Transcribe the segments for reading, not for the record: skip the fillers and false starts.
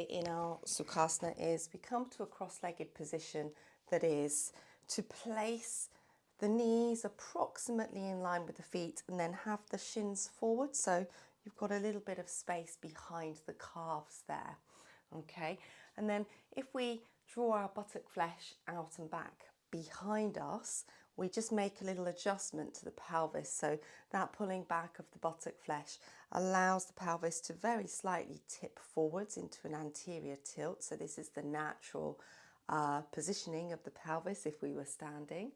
in our sukhasana is we come to a cross-legged position, that is to place the knees approximately in line with the feet and then have the shins forward, so you've got a little bit of space behind the calves there. Okay, and then if we draw our buttock flesh out and back behind us, we just make a little adjustment to the pelvis, so that pulling back of the buttock flesh allows the pelvis to very slightly tip forwards into an anterior tilt. So this is the natural positioning of the pelvis if we were standing.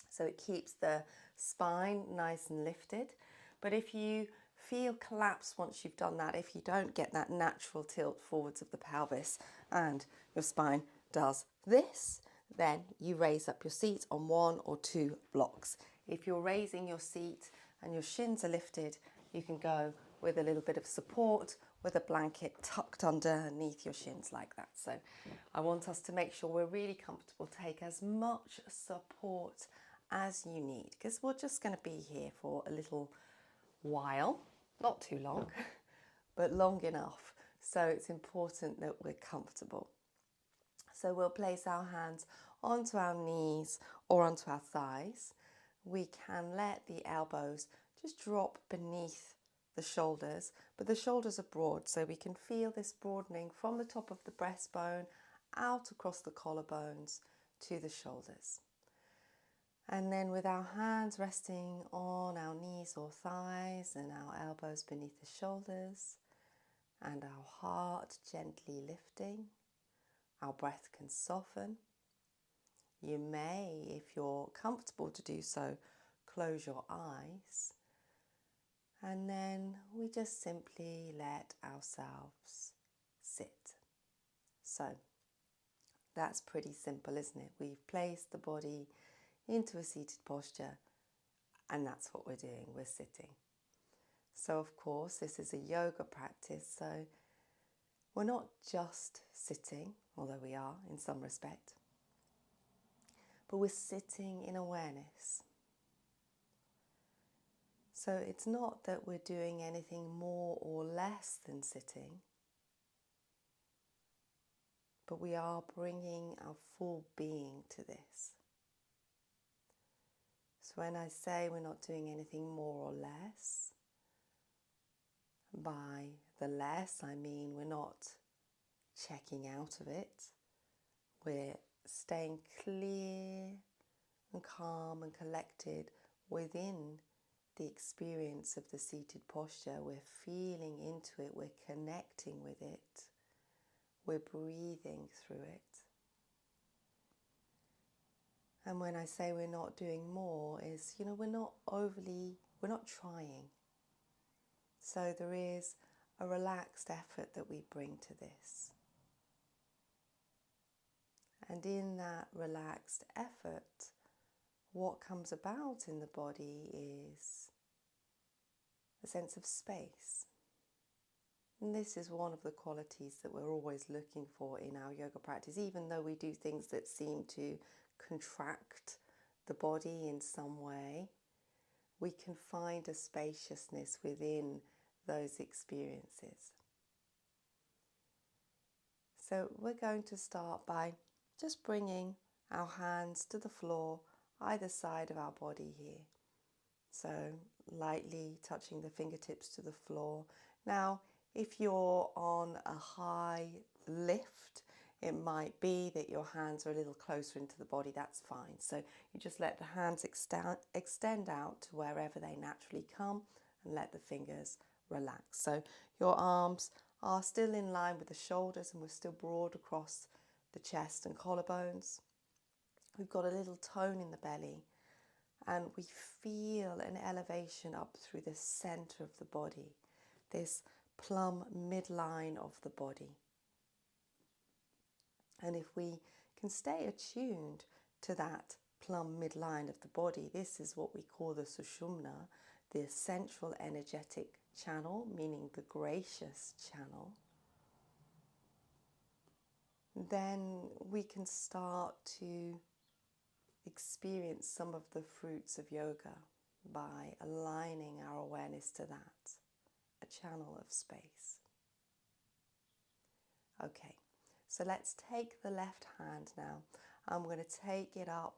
So it keeps the spine nice and lifted. But if you feel collapse once you've done that, if you don't get that natural tilt forwards of the pelvis and your spine does this, then you raise up your seat on 1 or 2 blocks. If you're raising your seat and your shins are lifted, you can go with a little bit of support with a blanket tucked underneath your shins like that. So I want us to make sure we're really comfortable. Take as much support as you need, because we're just going to be here for a little while, not too long, but long enough. So it's important that we're comfortable. So we'll place our hands onto our knees or onto our thighs. We can let the elbows just drop beneath the shoulders, but the shoulders are broad, so we can feel this broadening from the top of the breastbone out across the collarbones to the shoulders. And then with our hands resting on our knees or thighs and our elbows beneath the shoulders and our heart gently lifting, our breath can soften. You may, if you're comfortable to do so, close your eyes. And then we just simply let ourselves sit. So that's pretty simple, isn't it? We've placed the body into a seated posture, and that's what we're doing, we're sitting. So of course this is a yoga practice, so we're not just sitting, although we are in some respect, but we're sitting in awareness. So it's not that we're doing anything more or less than sitting, but we are bringing our full being to this. So when I say we're not doing anything more or less, by the less I mean we're not checking out of it. We're staying clear and calm and collected within the experience of the seated posture. We're feeling into it, we're connecting with it, we're breathing through it. And when I say we're not doing more is, we're not trying. So there is a relaxed effort that we bring to this. And in that relaxed effort, what comes about in the body is a sense of space. And this is one of the qualities that we're always looking for in our yoga practice, even though we do things that seem to contract the body in some way, we can find a spaciousness within those experiences. So we're going to start by just bringing our hands to the floor, either side of our body here. So lightly touching the fingertips to the floor. Now, if you're on a high lift, it might be that your hands are a little closer into the body. That's fine. So you just let the hands extend out to wherever they naturally come and let the fingers relax. So your arms are still in line with the shoulders and we're still broad across the chest and collarbones. We've got a little tone in the belly and we feel an elevation up through the center of the body, this plumb midline of the body. And if we can stay attuned to that plumb midline of the body, this is what we call the sushumna, the central energetic channel, meaning the gracious channel. Then we can start to experience some of the fruits of yoga by aligning our awareness to that, a channel of space. Okay, so let's take the left hand now. I'm going to take it up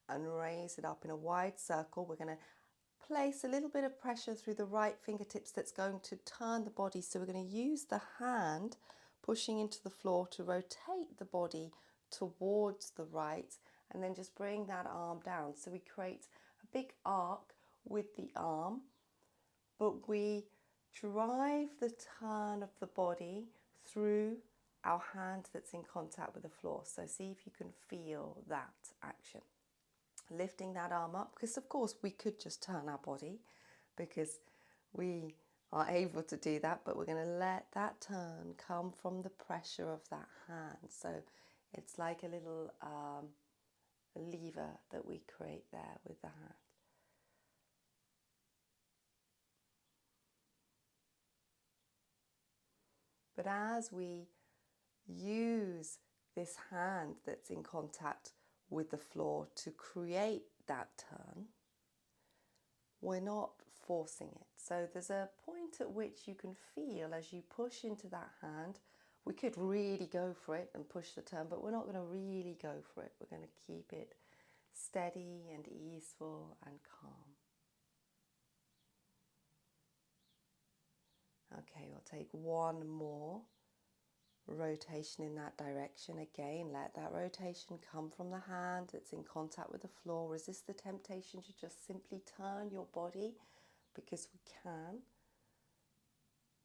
and raise it up in a wide circle. We're going to place a little bit of pressure through the right fingertips that's going to turn the body. So we're going to use the hand pushing into the floor to rotate the body towards the right, and then just bring that arm down. So we create a big arc with the arm, but we drive the turn of the body through our hand that's in contact with the floor. So see if you can feel that action. Lifting that arm up, because of course we could just turn our body because we are able to do that, but we're going to let that turn come from the pressure of that hand. So it's like a little lever that we create there with the hand. But as we use this hand that's in contact with the floor to create that turn, we're not forcing it. So there's a point at which you can feel as you push into that hand. We could really go for it and push the turn, but we're not going to really go for it. We're going to keep it steady and easeful and calm. Okay, we'll take one more rotation in that direction. Again, let that rotation come from the hand that's in contact with the floor. Resist the temptation to just simply turn your body, because we can,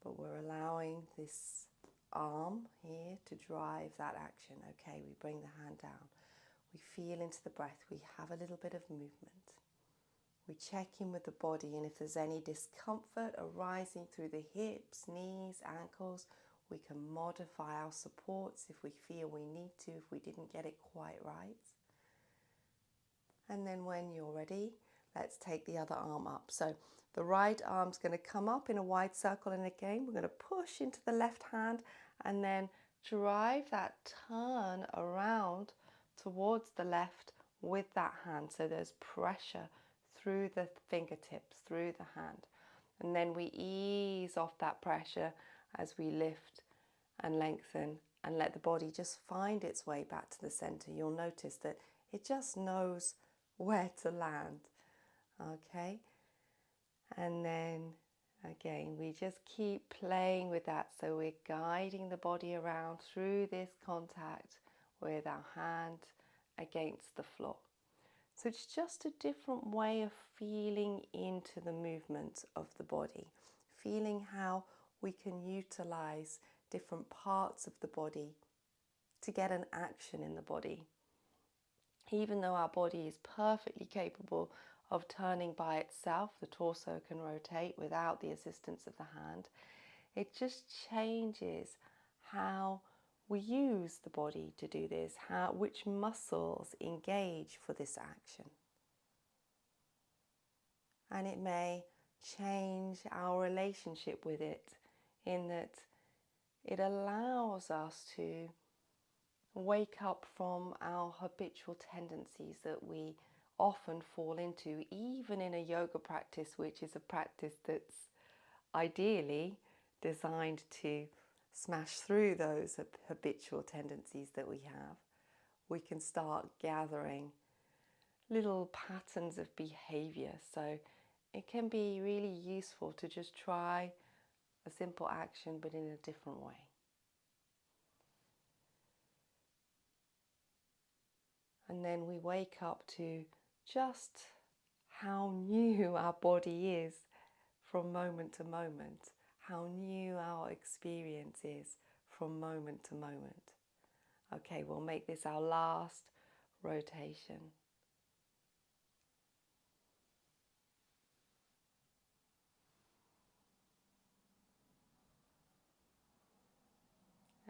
but we're allowing this arm here to drive that action. Okay, we bring the hand down. We feel into the breath. We have a little bit of movement. We check in with the body, and if there's any discomfort arising through the hips, knees, ankles, we can modify our supports if we feel we need to, if we didn't get it quite right. And then when you're ready, let's take the other arm up. So the right arm's going to come up in a wide circle, and again we're going to push into the left hand and then drive that turn around towards the left with that hand. So there's pressure through the fingertips, through the hand. And then we ease off that pressure as we lift and lengthen and let the body just find its way back to the center. You'll notice that it just knows where to land. Okay? And then again, we just keep playing with that. So we're guiding the body around through this contact with our hand against the floor. So it's just a different way of feeling into the movement of the body, feeling how we can utilize different parts of the body to get an action in the body. Even though our body is perfectly capable of turning by itself, the torso can rotate without the assistance of the hand. It just changes how we use the body to do this, which muscles engage for this action. And it may change our relationship with it, in that it allows us to wake up from our habitual tendencies that we often fall into, even in a yoga practice, which is a practice that's ideally designed to smash through those habitual tendencies that we have. We can start gathering little patterns of behavior. So it can be really useful to just try a simple action, but in a different way. And then we wake up to just how new our body is from moment to moment, how new our experience is from moment to moment. Okay, we'll make this our last rotation.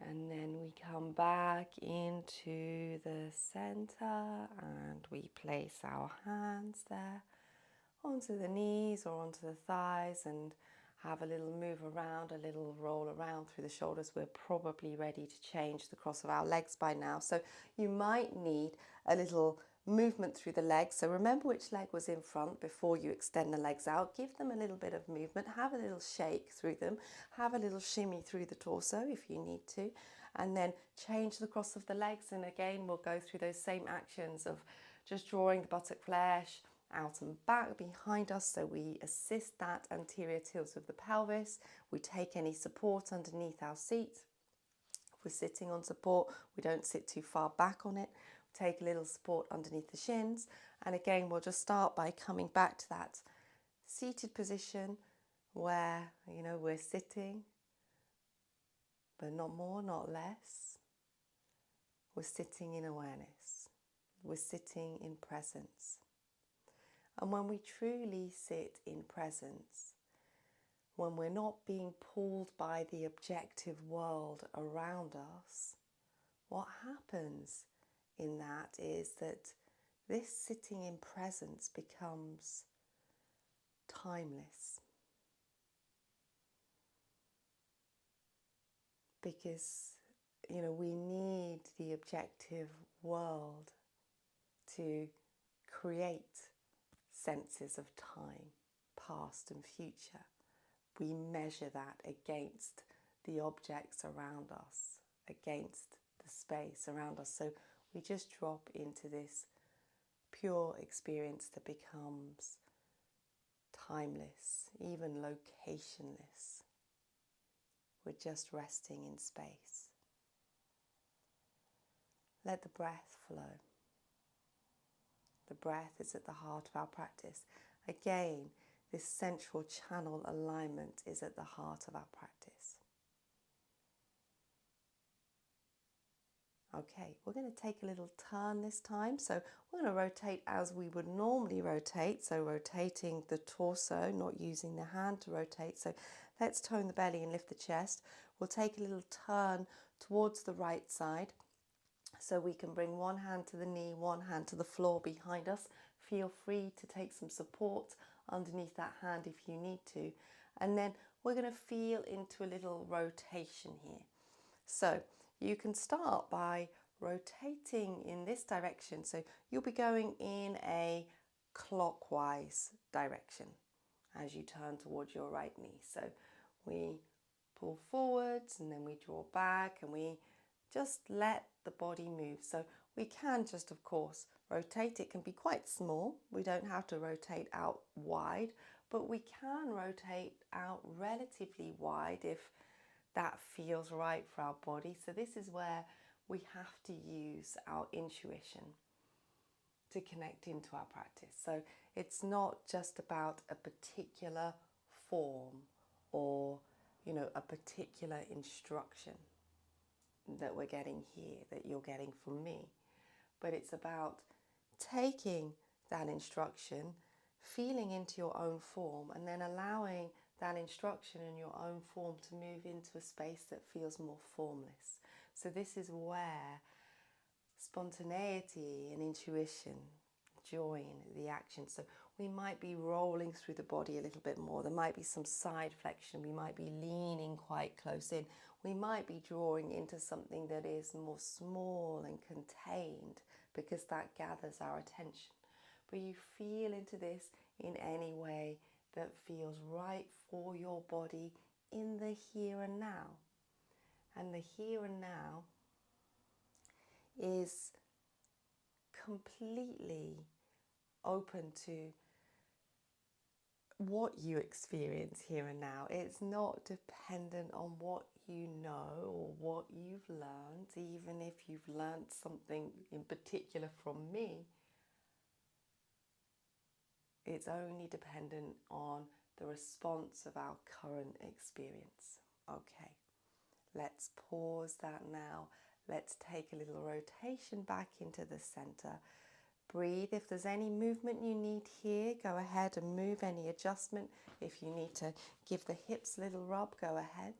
And then we come back into the center and we place our hands there onto the knees or onto the thighs and have a little move around, a little roll around through the shoulders. We're probably ready to change the cross of our legs by now. So you might need a little movement through the legs. So remember which leg was in front before you extend the legs out. Give them a little bit of movement. Have a little shake through them. Have a little shimmy through the torso if you need to. and then change the cross of the legs. And again, we'll go through those same actions of just drawing the buttock flesh out and back behind us, so we assist that anterior tilt of the pelvis. We take any support underneath our seat. If we're sitting on support, we don't sit too far back on it. We take a little support underneath the shins, and again, we'll just start by coming back to that seated position where, you know, we're sitting, but not more, not less. We're sitting in awareness. We're sitting in presence. And when we truly sit in presence, when we're not being pulled by the objective world around us, what happens in that is that this sitting in presence becomes timeless. Because, you know, we need the objective world to create senses of time, past and future. We measure that against the objects around us, against the space around us. So we just drop into this pure experience that becomes timeless, even locationless. We're just resting in space. Let the breath flow. The breath is at the heart of our practice. Again, this central channel alignment is at the heart of our practice. Okay, we're going to take a little turn this time. So we're going to rotate as we would normally rotate. So rotating the torso, not using the hand to rotate. So let's tone the belly and lift the chest. We'll take a little turn towards the right side. So we can bring one hand to the knee, one hand to the floor behind us. Feel free to take some support underneath that hand if you need to. And then we're going to feel into a little rotation here. So you can start by rotating in this direction. So you'll be going in a clockwise direction as you turn towards your right knee. So we pull forwards and then we draw back and we just let the body move. So we can just, of course, rotate. It can be quite small. We don't have to rotate out wide, but we can rotate out relatively wide if that feels right for our body. So this is where we have to use our intuition to connect into our practice. So it's not just about a particular form or, you know, a particular instruction that we're getting here, that you're getting from me, but it's about taking that instruction, feeling into your own form, and then allowing that instruction in your own form to move into a space that feels more formless. So this is where spontaneity and intuition join the action. So we might be rolling through the body a little bit more. There might be some side flexion. We might be leaning quite close in. We might be drawing into something that is more small and contained because that gathers our attention. But you feel into this in any way that feels right for your body in the here and now. And the here and now is completely open to what you experience here and now. It's not dependent on what you know or what you've learned, even if you've learned something in particular from me. It's only dependent on the response of our current experience. Okay, let's pause that now. Let's take a little rotation back into the center. Breathe. If there's any movement you need here, go ahead and move. Any adjustment. If you need to give the hips a little rub, go ahead.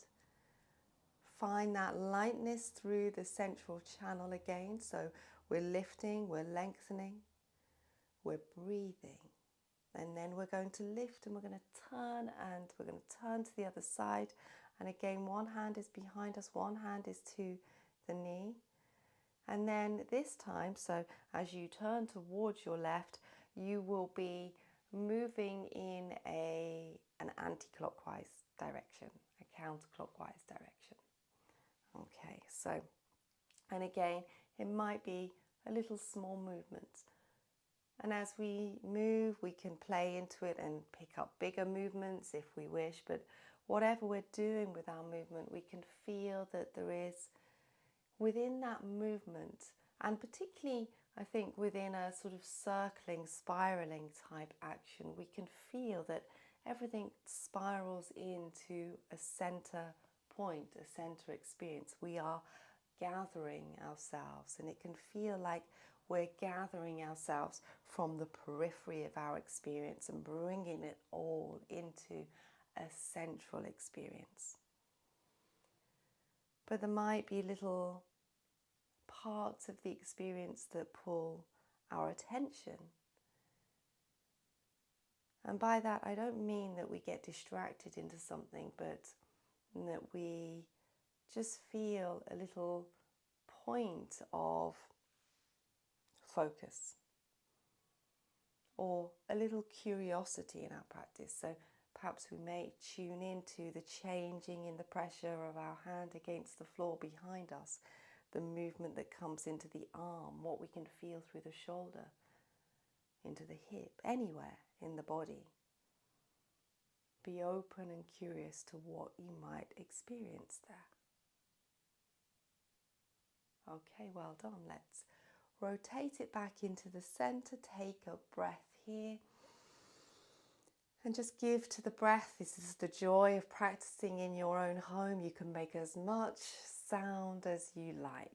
Find that lightness through the central channel again. So we're lifting, we're lengthening, we're breathing. And then we're going to lift and we're going to turn and we're going to turn to the other side. And again, one hand is behind us, one hand is to the knee. And then this time, so as you turn towards your left, you will be moving in an anti-clockwise direction, a counterclockwise direction. Okay, so, and again, it might be a little small movement. And as we move, we can play into it and pick up bigger movements if we wish. But whatever we're doing with our movement, we can feel that there is, within that movement, and particularly, I think, within a sort of circling, spiraling type action, we can feel that everything spirals into a center point, a center experience. We are gathering ourselves, and it can feel like we're gathering ourselves from the periphery of our experience and bringing it all into a central experience. But there might be little parts of the experience that pull our attention. And by that, I don't mean that we get distracted into something, but that we just feel a little point of focus or a little curiosity in our practice. So perhaps we may tune into the changing in the pressure of our hand against the floor behind us, the movement that comes into the arm, what we can feel through the shoulder, into the hip, anywhere in the body. Be open and curious to what you might experience there. Okay, well done. Let's rotate it back into the center. Take a breath here. And just give to the breath. This is the joy of practicing in your own home. You can make as much sound as you like.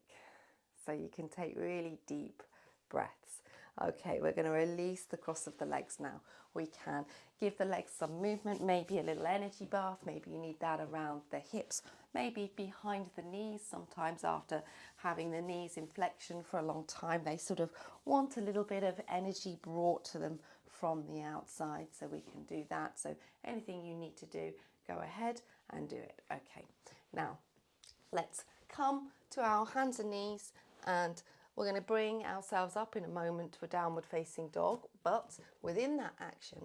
So you can take really deep breaths. Okay, we're going to release the cross of the legs now. We can give the legs some movement, maybe a little energy bath. Maybe you need that around the hips, maybe behind the knees. Sometimes after having the knees in flexion for a long time, they sort of want a little bit of energy brought to them from the outside, so we can do that. So anything you need to do, go ahead and do it. Okay, now let's come to our hands and knees, and we're going to bring ourselves up in a moment to a downward facing dog. But within that action,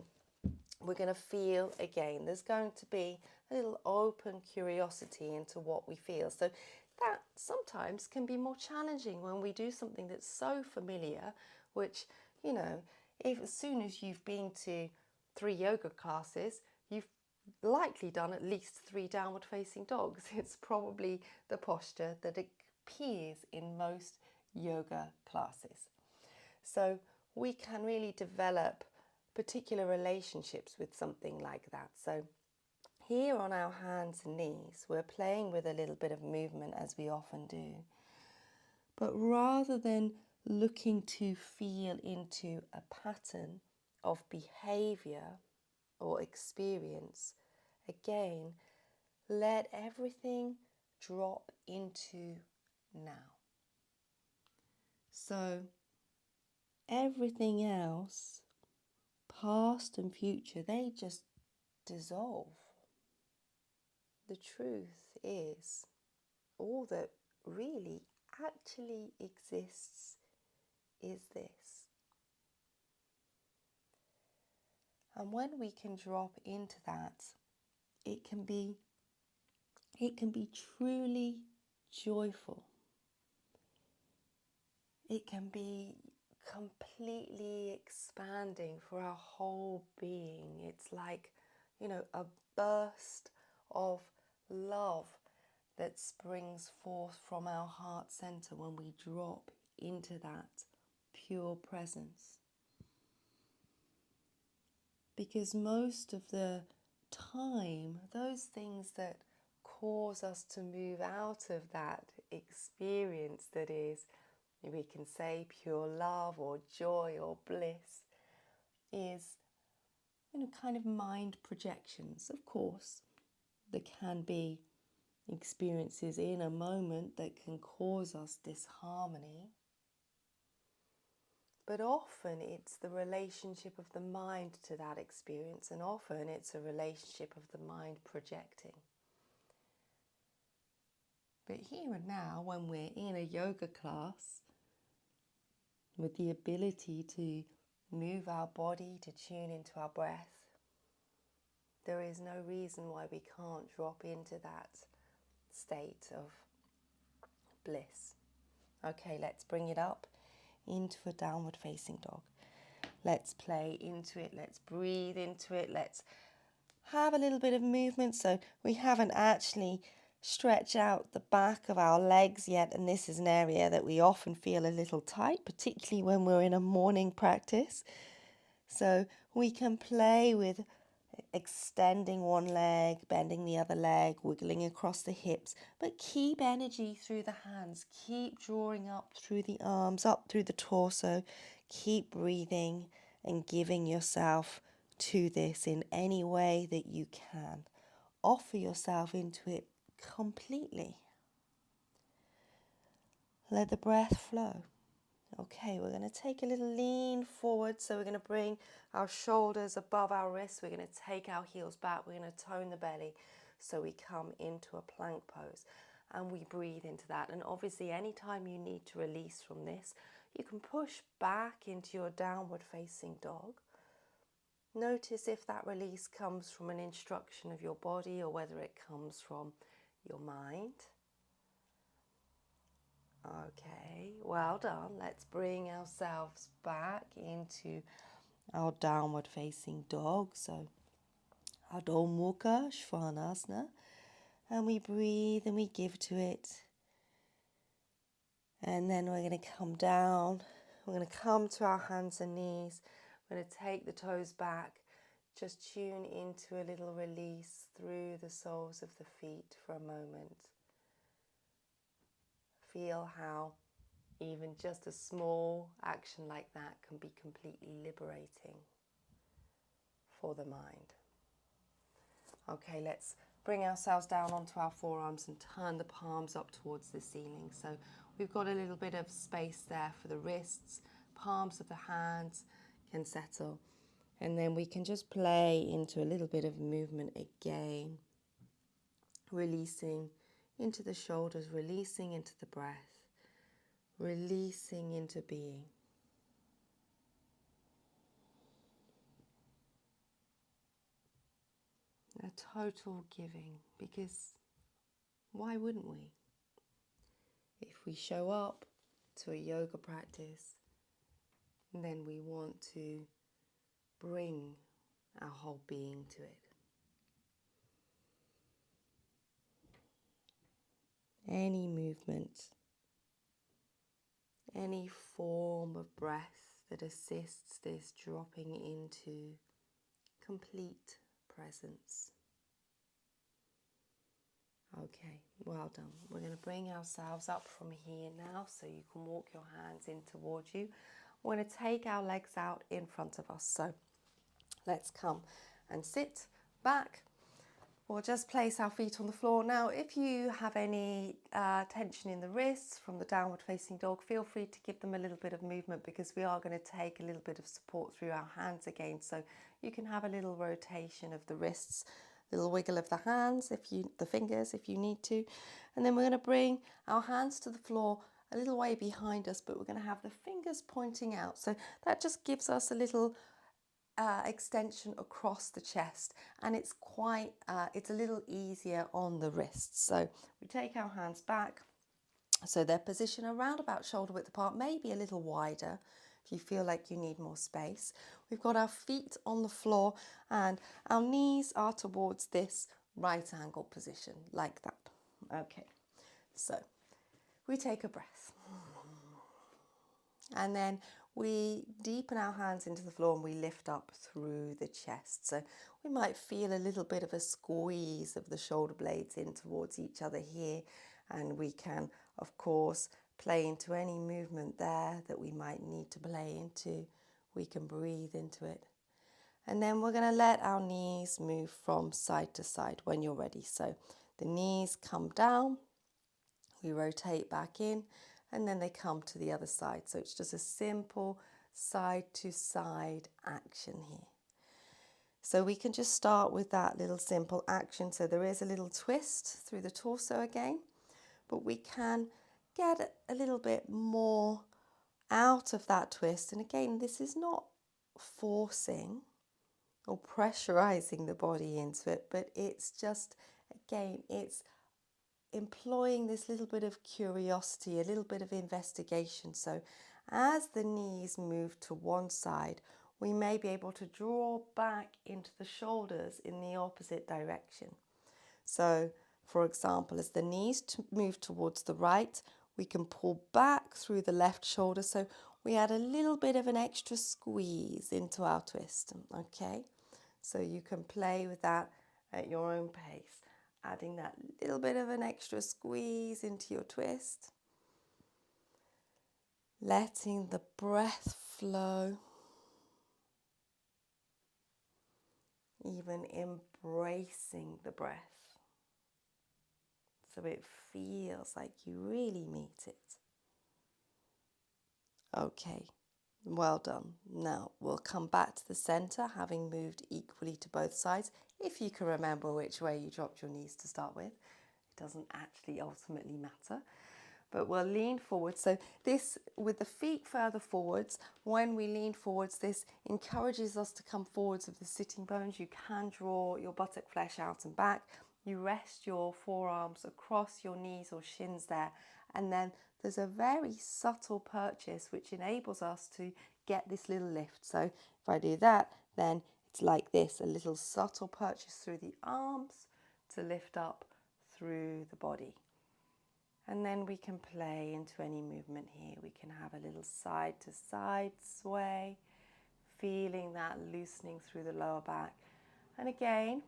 we're going to feel again. There's going to be a little open curiosity into what we feel. So that sometimes can be more challenging when we do something that's so familiar, which, you know, if as soon as you've been to 3 yoga classes, you've likely done at least 3 downward facing dogs. It's probably the posture that appears in most yoga classes. So we can really develop particular relationships with something like that. So here on our hands and knees, we're playing with a little bit of movement, as we often do. But rather than looking to feel into a pattern of behavior or experience, again, let everything drop into now. So everything else, past and future, they just dissolve. The truth is, all that really actually exists is this. And when we can drop into that, it can be truly joyful. It can be completely expanding for our whole being. It's like, a burst of love that springs forth from our heart center when we drop into that pure presence. Because most of the time, those things that cause us to move out of that experience that is, we can say, pure love or joy or bliss, is kind of mind projections. Of course, there can be experiences in a moment that can cause us disharmony, but often it's the relationship of the mind to that experience, and often it's a relationship of the mind projecting. But here and now, when we're in a yoga class, with the ability to move our body, to tune into our breath, there is no reason why we can't drop into that state of bliss. Okay, let's bring it up into a downward facing dog. Let's play into it. Let's breathe into it. Let's have a little bit of movement. So we haven't actually stretched out the back of our legs yet. And this is an area that we often feel a little tight, particularly when we're in a morning practice. So we can play with extending one leg, bending the other leg, wiggling across the hips, but keep energy through the hands. Keep drawing up through the arms, up through the torso. Keep breathing and giving yourself to this in any way that you can. Offer yourself into it completely. Let the breath flow. Okay, we're going to take a little lean forward. So we're going to bring our shoulders above our wrists. We're going to take our heels back. We're going to tone the belly so we come into a plank pose and we breathe into that. And obviously, anytime you need to release from this, you can push back into your downward facing dog. Notice if that release comes from an instruction of your body or whether it comes from your mind. Okay, well done. Let's bring ourselves back into our downward facing dog. So Adho Mukha Svanasana. And we breathe and we give to it. And then we're going to come down. We're going to come to our hands and knees. We're going to take the toes back. Just tune into a little release through the soles of the feet for a moment. Feel how even just a small action like that can be completely liberating for the mind. Okay, let's bring ourselves down onto our forearms and turn the palms up towards the ceiling. So we've got a little bit of space there for the wrists, palms of the hands can settle. And then we can just play into a little bit of movement again, releasing into the shoulders, releasing into the breath, releasing into being. A total giving, because why wouldn't we? If we show up to a yoga practice, then we want to bring our whole being to it. Any movement, any form of breath that assists this dropping into complete presence. Okay, well done. We're going to bring ourselves up from here now so you can walk your hands in towards you. We're going to take our legs out in front of us. So let's come and sit back. We'll just place our feet on the floor. Now, if you have any tension in the wrists from the downward facing dog, feel free to give them a little bit of movement because we are going to take a little bit of support through our hands again. So you can have a little rotation of the wrists, little wiggle of the hands, the fingers if you need to. And then we're going to bring our hands to the floor a little way behind us, but we're going to have the fingers pointing out. So that just gives us a little extension across the chest, and it's a little easier on the wrists. So we take our hands back so they're positioned around about shoulder width apart, maybe a little wider if you feel like you need more space. We've got our feet on the floor and our knees are towards this right angle position like that. Okay, so we take a breath and then we deepen our hands into the floor and we lift up through the chest. So we might feel a little bit of a squeeze of the shoulder blades in towards each other here. And we can, of course, play into any movement there that we might need to play into. We can breathe into it. And then we're going to let our knees move from side to side when you're ready. So the knees come down, we rotate back in, and then they come to the other side. So it's just a simple side to side action here. So we can just start with that little simple action. So there is a little twist through the torso again, but we can get a little bit more out of that twist. And again, this is not forcing or pressurizing the body into it, but it's just, again, it's employing this little bit of curiosity, a little bit of investigation. So as the knees move to one side, we may be able to draw back into the shoulders in the opposite direction. So, for example, as the knees move towards the right, we can pull back through the left shoulder. So we add a little bit of an extra squeeze into our twist, okay? So you can play with that at your own pace, adding that little bit of an extra squeeze into your twist. Letting the breath flow, even embracing the breath, so it feels like you really meet it. Okay, well done. Now we'll come back to the center, having moved equally to both sides. If you can remember which way you dropped your knees to start with, it doesn't actually ultimately matter. But we'll lean forward. So this, with the feet further forwards, when we lean forwards, this encourages us to come forwards of the sitting bones. You can draw your buttock flesh out and back. You rest your forearms across your knees or shins there. And then there's a very subtle purchase which enables us to get this little lift. So if I do that, then it's like this, a little subtle purchase through the arms to lift up through the body. And then we can play into any movement here. We can have a little side to side sway, feeling that loosening through the lower back. And again,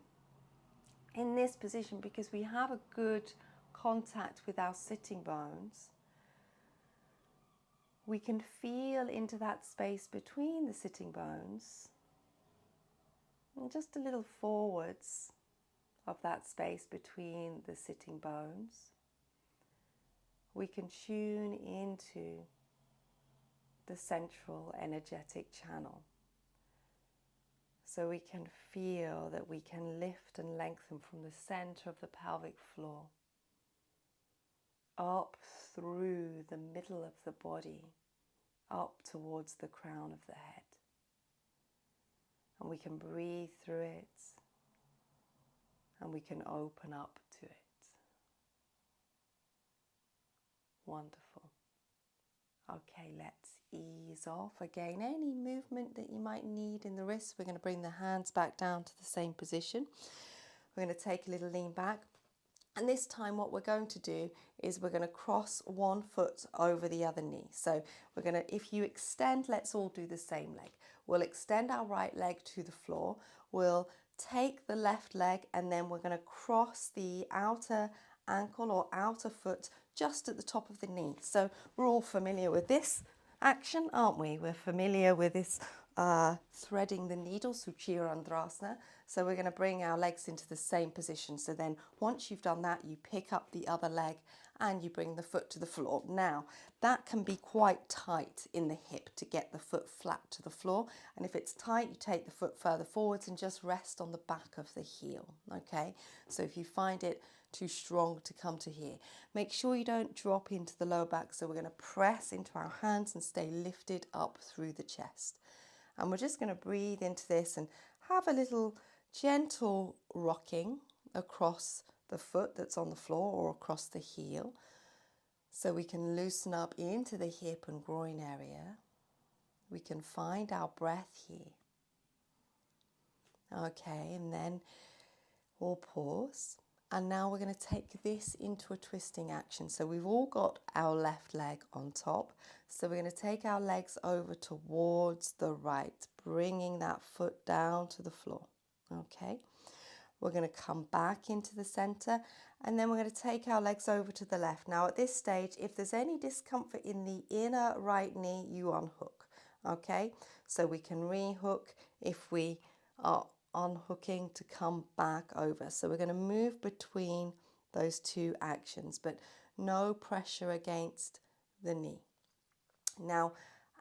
in this position, because we have a good contact with our sitting bones, we can feel into that space between the sitting bones and just a little forwards of that space between the sitting bones. We can tune into the central energetic channel. So we can feel that we can lift and lengthen from the center of the pelvic floor up through the middle of the body, up towards the crown of the head. And we can breathe through it, and we can open up to it. Wonderful. Okay, let's ease off. Again, any movement that you might need in the wrists, we're going to bring the hands back down to the same position. We're going to take a little lean back. And this time what we're going to do is we're going to cross one foot over the other knee. So we're going to, if you extend, let's all do the same leg. We'll extend our right leg to the floor. We'll take the left leg and then we're going to cross the outer ankle or outer foot just at the top of the knee. So we're all familiar with this action, aren't we? We're familiar with this threading the needle, sukhasana. So we're going to bring our legs into the same position. So then once you've done that, you pick up the other leg and you bring the foot to the floor. Now, that can be quite tight in the hip to get the foot flat to the floor. And if it's tight, you take the foot further forwards and just rest on the back of the heel, okay? So if you find it too strong to come to here, make sure you don't drop into the lower back. So we're going to press into our hands and stay lifted up through the chest. And we're just going to breathe into this and have a little gentle rocking across the foot that's on the floor or across the heel. So we can loosen up into the hip and groin area. We can find our breath here. Okay, and then we'll pause. And now we're going to take this into a twisting action. So we've all got our left leg on top. So we're going to take our legs over towards the right, bringing that foot down to the floor. Okay. We're going to come back into the center and then we're going to take our legs over to the left. Now at this stage, if there's any discomfort in the inner right knee, you unhook. Okay. So we can rehook if we are unhooking to come back over. So we're going to move between those two actions, but no pressure against the knee. Now,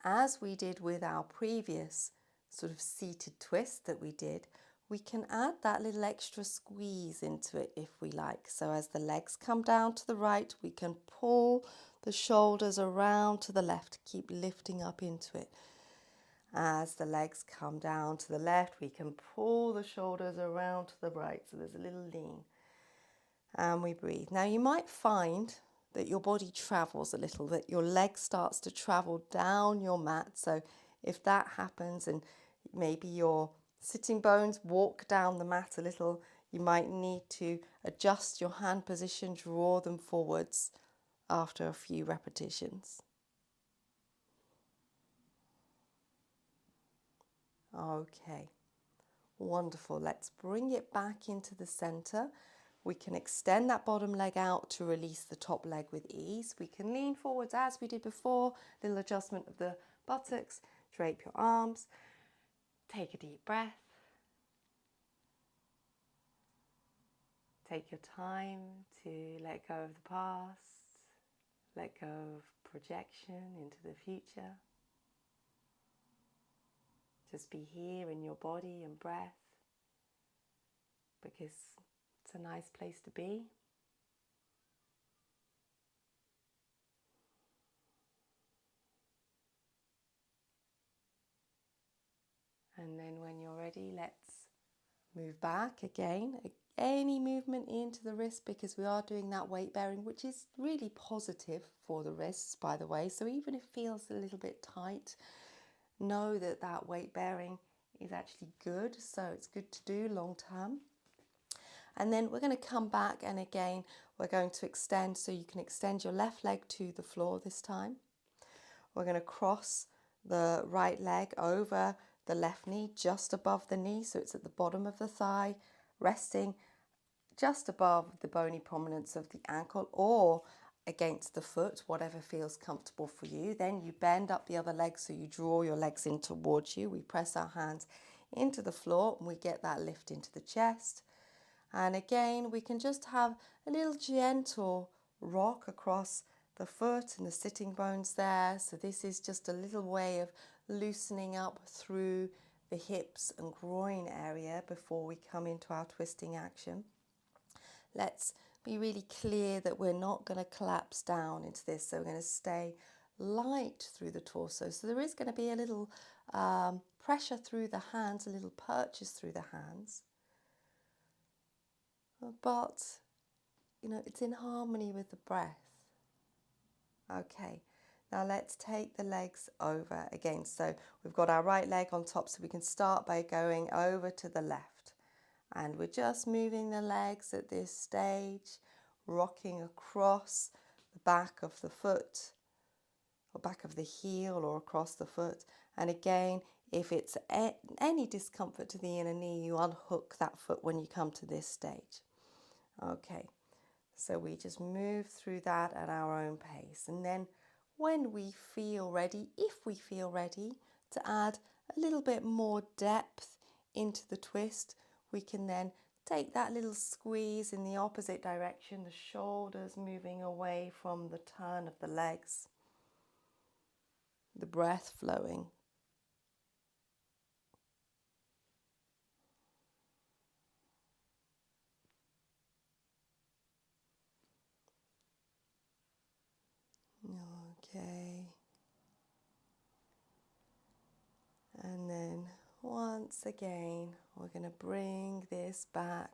as we did with our previous sort of seated twist that we did, we can add that little extra squeeze into it if we like. So as the legs come down to the right, we can pull the shoulders around to the left, keep lifting up into it. As the legs come down to the left, we can pull the shoulders around to the right. So there's a little lean. And we breathe. Now you might find that your body travels a little, that your leg starts to travel down your mat. So if that happens and maybe your sitting bones walk down the mat a little, you might need to adjust your hand position, draw them forwards after a few repetitions. Okay, wonderful. Let's bring it back into the center. We can extend that bottom leg out to release the top leg with ease. We can lean forwards as we did before, little adjustment of the buttocks, drape your arms, take a deep breath. Take your time to let go of the past, let go of projection into the future. Just be here in your body and breath, because it's a nice place to be. And then when you're ready, let's move back again. Any movement into the wrist, because we are doing that weight bearing, which is really positive for the wrists, by the way. So even if it feels a little bit tight, know that that weight bearing is actually good. So it's good to do long term. And then we're going to come back, and again, we're going to extend. So you can extend your left leg to the floor this time. We're going to cross the right leg over the left knee, just above the knee. So it's at the bottom of the thigh, resting just above the bony prominence of the ankle or against the foot, whatever feels comfortable for you. Then you bend up the other leg, so you draw your legs in towards you. We press our hands into the floor and we get that lift into the chest. And again, we can just have a little gentle rock across the foot and the sitting bones there. So this is just a little way of loosening up through the hips and groin area before we come into our twisting action. Let's be really clear that we're not going to collapse down into this. So we're going to stay light through the torso. So there is going to be a little pressure through the hands, a little purchase through the hands. But, it's in harmony with the breath. Okay, now let's take the legs over again. So we've got our right leg on top, so we can start by going over to the left. And we're just moving the legs at this stage, rocking across the back of the foot, or back of the heel, or across the foot. And again, if it's any discomfort to the inner knee, you unhook that foot when you come to this stage. Okay, so we just move through that at our own pace. And then when we feel ready, if we feel ready to add a little bit more depth into the twist, we can then take that little squeeze in the opposite direction, the shoulders moving away from the turn of the legs, the breath flowing. Okay. And then once again, we're going to bring this back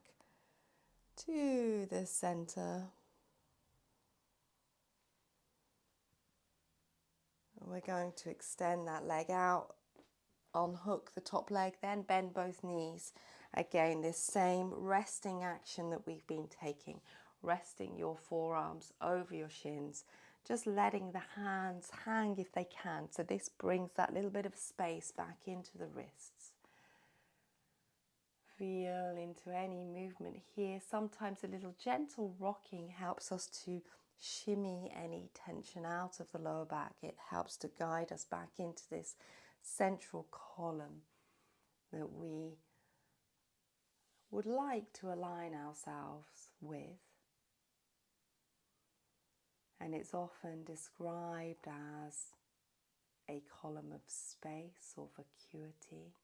to the center. We're going to extend that leg out, unhook the top leg, then bend both knees. Again, this same resting action that we've been taking, resting your forearms over your shins, just letting the hands hang if they can. So this brings that little bit of space back into the wrists. Feel into any movement here. Sometimes a little gentle rocking helps us to shimmy any tension out of the lower back. It helps to guide us back into this central column that we would like to align ourselves with. And it's often described as a column of space or vacuity.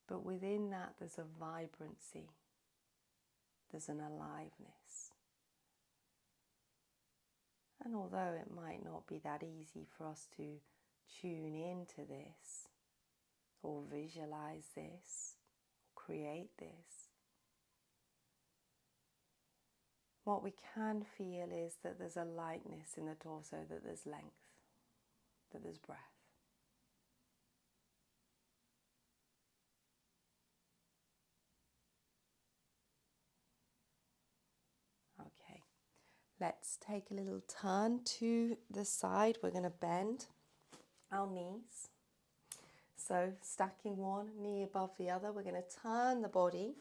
But within that, there's a vibrancy, there's an aliveness. And although it might not be that easy for us to tune into this, or visualize this, create this. What we can feel is that there's a lightness in the torso, that there's length, that there's breath. Okay, let's take a little turn to the side. We're going to bend our knees. So stacking one knee above the other, we're going to turn the body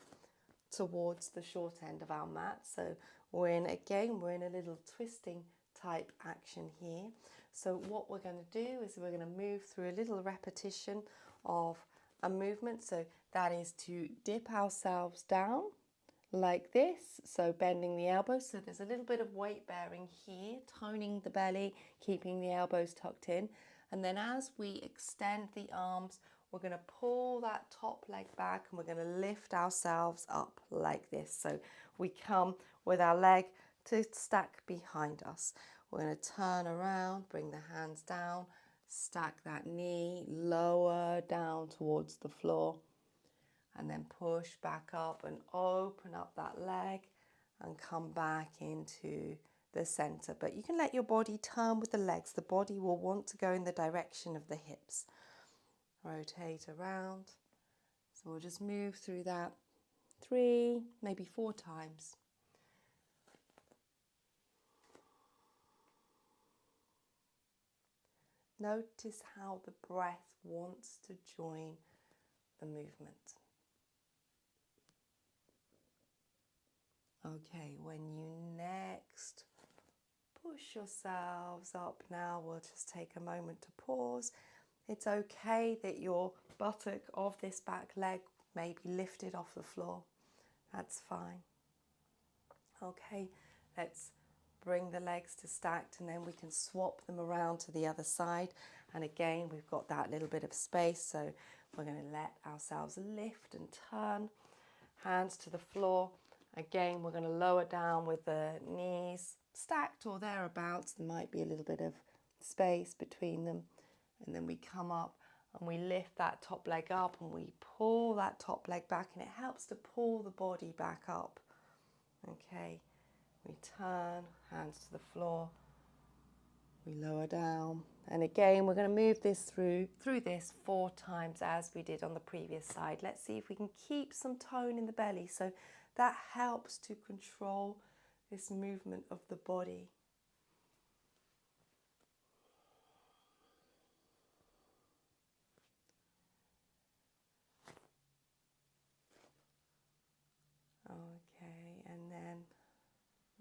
towards the short end of our mat. So we're in a little twisting type action here. So what we're going to do is we're going to move through a little repetition of a movement. So that is to dip ourselves down like this, so bending the elbows. So there's a little bit of weight bearing here, toning the belly, keeping the elbows tucked in. And then as we extend the arms, we're going to pull that top leg back and we're going to lift ourselves up like this. So we come with our leg to stack behind us. We're going to turn around, bring the hands down, stack that knee, lower down towards the floor, and then push back up and open up that leg and come back into the center. But you can let your body turn with the legs. The body will want to go in the direction of the hips. Rotate around. So we'll just move through that 3, maybe 4 times. Notice how the breath wants to join the movement. Okay, when you next push yourselves up now, we'll just take a moment to pause. It's okay that your buttock of this back leg may be lifted off the floor. That's fine. Okay, let's bring the legs to stacked and then we can swap them around to the other side. And again, we've got that little bit of space, so we're going to let ourselves lift and turn. Hands to the floor. Again, we're going to lower down with the knees stacked or thereabouts. There might be a little bit of space between them. And then we come up and we lift that top leg up and we pull that top leg back, and it helps to pull the body back up. Okay, we turn, hands to the floor, we lower down, and again we're going to move this through this 4 times as we did on the previous side. Let's see if we can keep some tone in the belly, so that helps to control this movement of the body. Okay, and then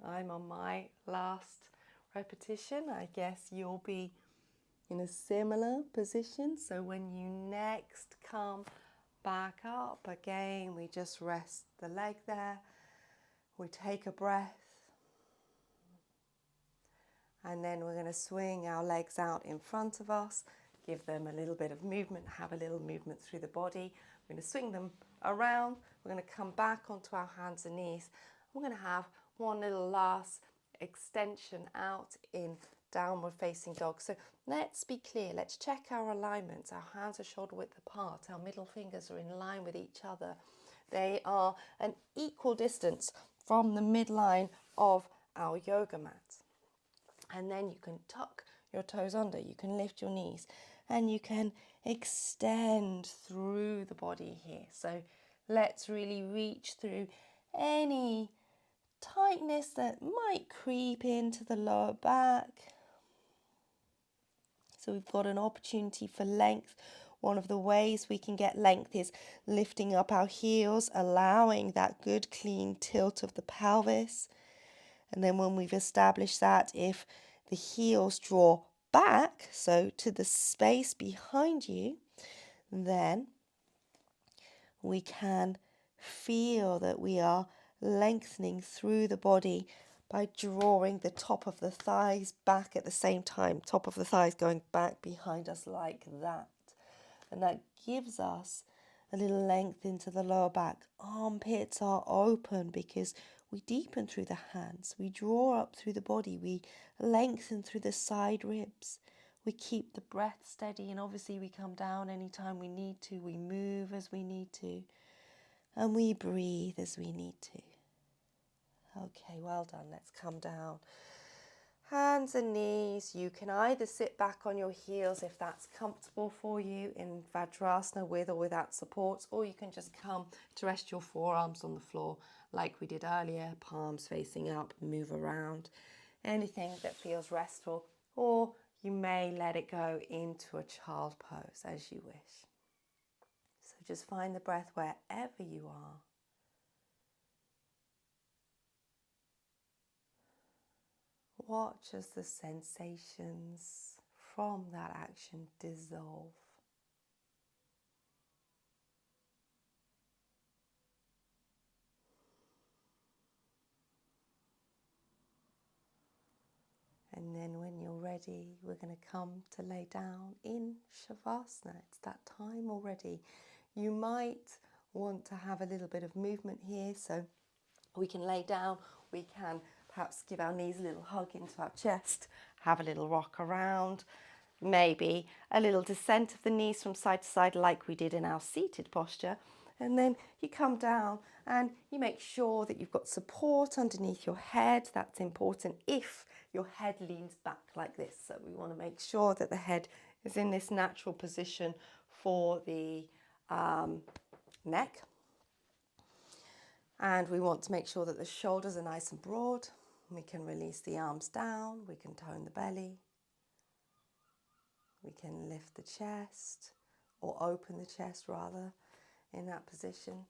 I'm on my last repetition. I guess you'll be in a similar position. So when you next come back up, again, we just rest the leg there. We take a breath. And then we're going to swing our legs out in front of us, give them a little bit of movement, have a little movement through the body. We're going to swing them around. We're going to come back onto our hands and knees. We're going to have one little last extension out in downward facing dog. So let's be clear. Let's check our alignments. Our hands are shoulder width apart. Our middle fingers are in line with each other. They are an equal distance from the midline of our yoga mat. And then you can tuck your toes under, you can lift your knees, and you can extend through the body here. So let's really reach through any tightness that might creep into the lower back. So we've got an opportunity for length. One of the ways we can get length is lifting up our heels, allowing that good clean tilt of the pelvis. And then when we've established that, if the heels draw back, so to the space behind you, then we can feel that we are lengthening through the body by drawing the top of the thighs back at the same time. Top of the thighs going back behind us like that. And that gives us a little length into the lower back. Armpits are open because we deepen through the hands. We draw up through the body. We lengthen through the side ribs. We keep the breath steady, and obviously we come down anytime we need to. We move as we need to, and we breathe as we need to. Okay, well done. Let's come down. Hands and knees. You can either sit back on your heels if that's comfortable for you in Vajrasana with or without supports, or you can just come to rest your forearms on the floor like we did earlier, palms facing up, move around, anything that feels restful, or you may let it go into a child pose as you wish. So just find the breath wherever you are. Watch as the sensations from that action dissolve. And then when you're ready, we're going to come to lay down in Shavasana. It's that time already. You might want to have a little bit of movement here, so we can lay down, we can perhaps give our knees a little hug into our chest, have a little rock around, maybe a little descent of the knees from side to side like we did in our seated posture. And then you come down and you make sure that you've got support underneath your head. That's important if your head leans back like this. So we want to make sure that the head is in this natural position for the neck. And we want to make sure that the shoulders are nice and broad. We can release the arms down. We can tone the belly. We can lift the chest, or open the chest rather, in that position.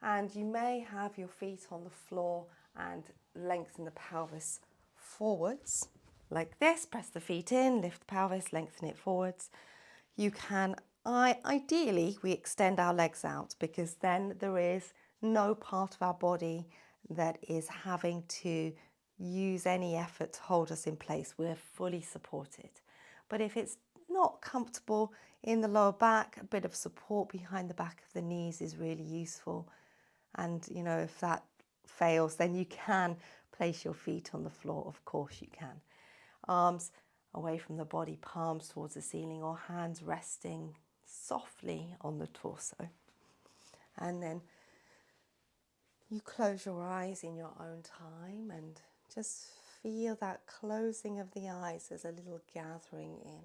And you may have your feet on the floor and lengthen the pelvis forwards like this. Press the feet in, lift the pelvis, lengthen it forwards. You can, ideally, we extend our legs out, because then there is no part of our body that is having to use any effort to hold us in place. We're fully supported. But if it's not comfortable in the lower back, a bit of support behind the back of the knees is really useful. And, you know, if that fails, then you can place your feet on the floor. Of course you can. Arms away from the body, palms towards the ceiling, or hands resting softly on the torso. And then you close your eyes in your own time and just feel that closing of the eyes as a little gathering in.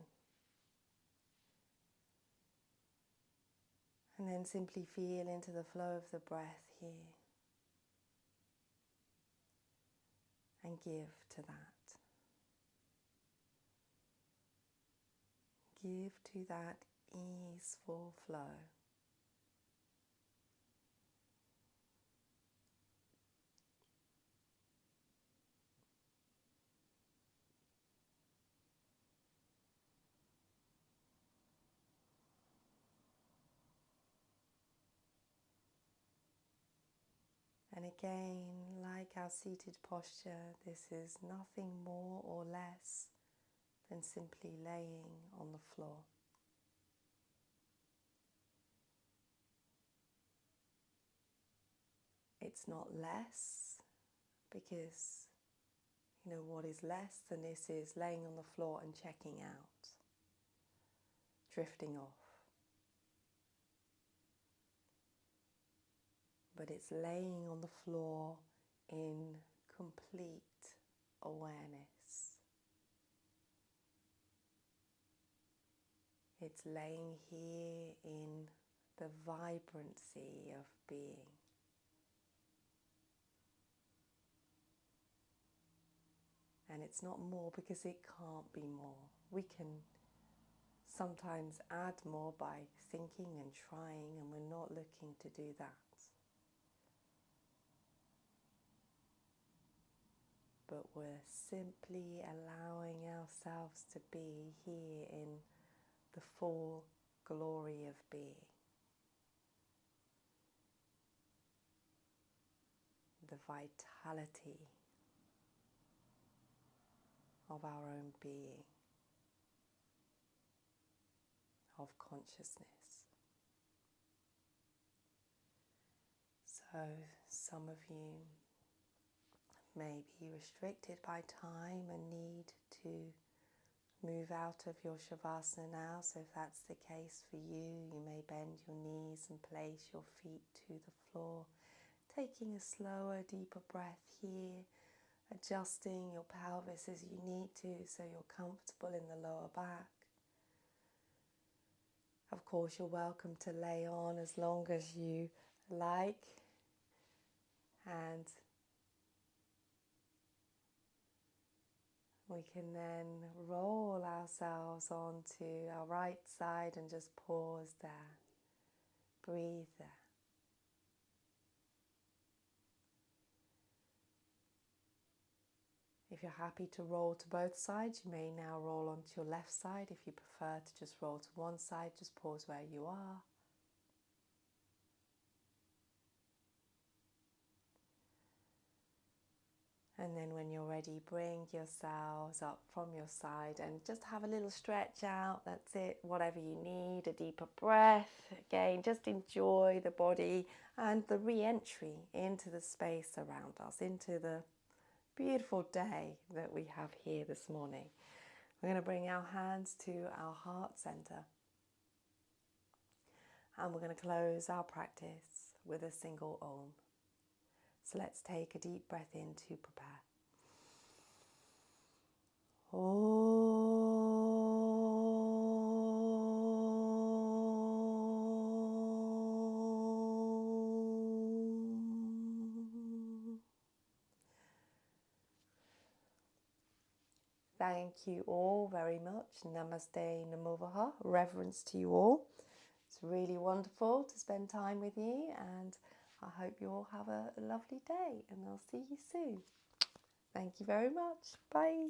And then simply feel into the flow of the breath here. And give to that. Give to that easeful flow. And again, like our seated posture, this is nothing more or less than simply laying on the floor. It's not less, because, you know, what is less than this is laying on the floor and checking out, drifting off. But it's laying on the floor in complete awareness. It's laying here in the vibrancy of being. And it's not more, because it can't be more. We can sometimes add more by thinking and trying, and we're not looking to do that. But we're simply allowing ourselves to be here in the full glory of being. The vitality of our own being, of consciousness. So some of you may be restricted by time and need to move out of your shavasana now. So if that's the case for you, you may bend your knees and place your feet to the floor, taking a slower, deeper breath here, adjusting your pelvis as you need to so you're comfortable in the lower back. Of course, you're welcome to lay on as long as you like, and we can then roll ourselves onto our right side and just pause there. Breathe there. If you're happy to roll to both sides, you may now roll onto your left side. If you prefer to just roll to one side, just pause where you are. And then when you're ready, bring yourselves up from your side and just have a little stretch out. That's it, whatever you need, a deeper breath. Again, just enjoy the body and the re-entry into the space around us, into the beautiful day that we have here this morning. We're going to bring our hands to our heart center. And we're going to close our practice with a single Om. So let's take a deep breath in to prepare. Thank you all very much. Namaste, Namovaha. Reverence to you all. It's really wonderful to spend time with you, and I hope you all have a lovely day, and I'll see you soon. Thank you very much. Bye.